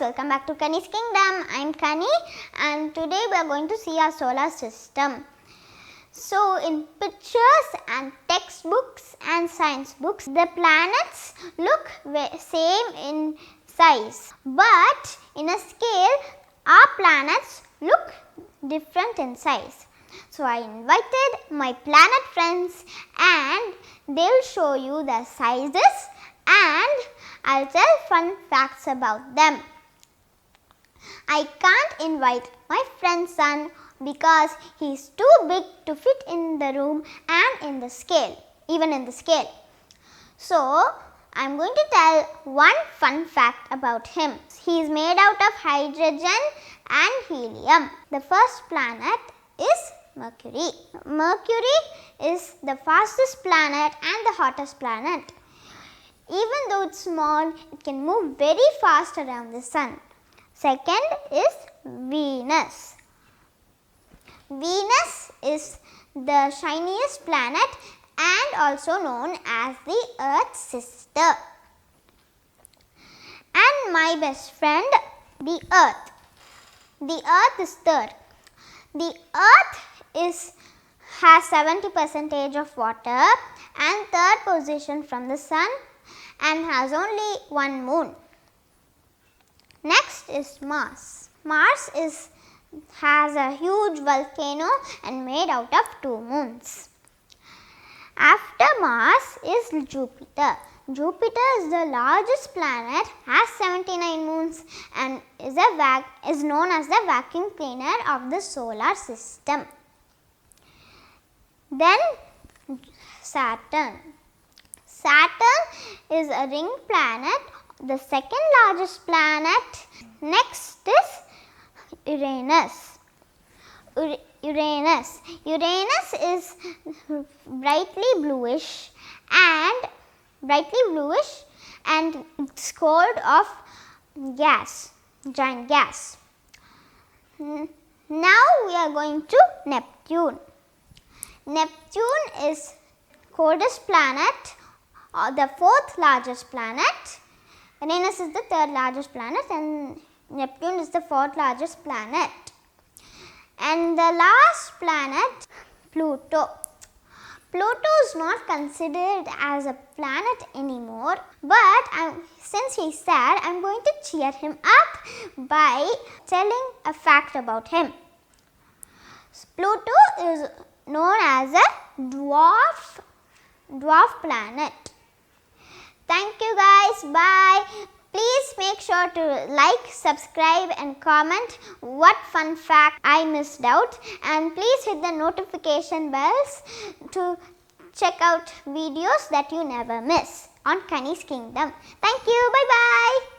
welcome back to Kani's Kingdom. I am Kani and today we are going to see our solar system. So in pictures and textbooks and science books, the planets look same in size, but in a scale our planets look different in size. So I invited my planet friends and they will show you their sizes and I'll tell fun facts about them. I can't invite my friend's son because he is too big to fit in the room and in the scale, even in the scale. So I am going to tell one fun fact about him. He is made out of hydrogen and helium. The first planet is Mercury. Mercury is the fastest planet and the hottest planet. Even though it's small, it can move very fast around the sun. Second is Venus. Venus is the shiniest planet and also known as the Earth's sister. And my best friend, the Earth. The Earth is third. The Earth has 70% of water and third position from the sun and has only one moon. Next is Mars. Mars has a huge volcano and made out of 2 moons. After Mars is Jupiter. Jupiter is the largest planet, has 79 moons and is known as the vacuum cleaner of the solar system. Then Saturn. Saturn is a ring planet, the second largest planet. Next is Uranus. Uranus is brightly bluish and it's cold of gas, giant gas. Now we are going to Neptune. Neptune is coldest planet, the 4th largest planet. Uranus is the 3rd largest planet and Neptune is the 4th largest planet. And the last planet, Pluto. Pluto is not considered as a planet anymore, but since he is sad, I am going to cheer him up by telling a fact about him. Pluto is known as a dwarf planet. Thank you guys. Bye. Please make sure to like, subscribe and comment what fun fact I missed out, and please hit the notification bells to check out videos that you never miss on Kani's Kingdom. Thank you. Bye bye.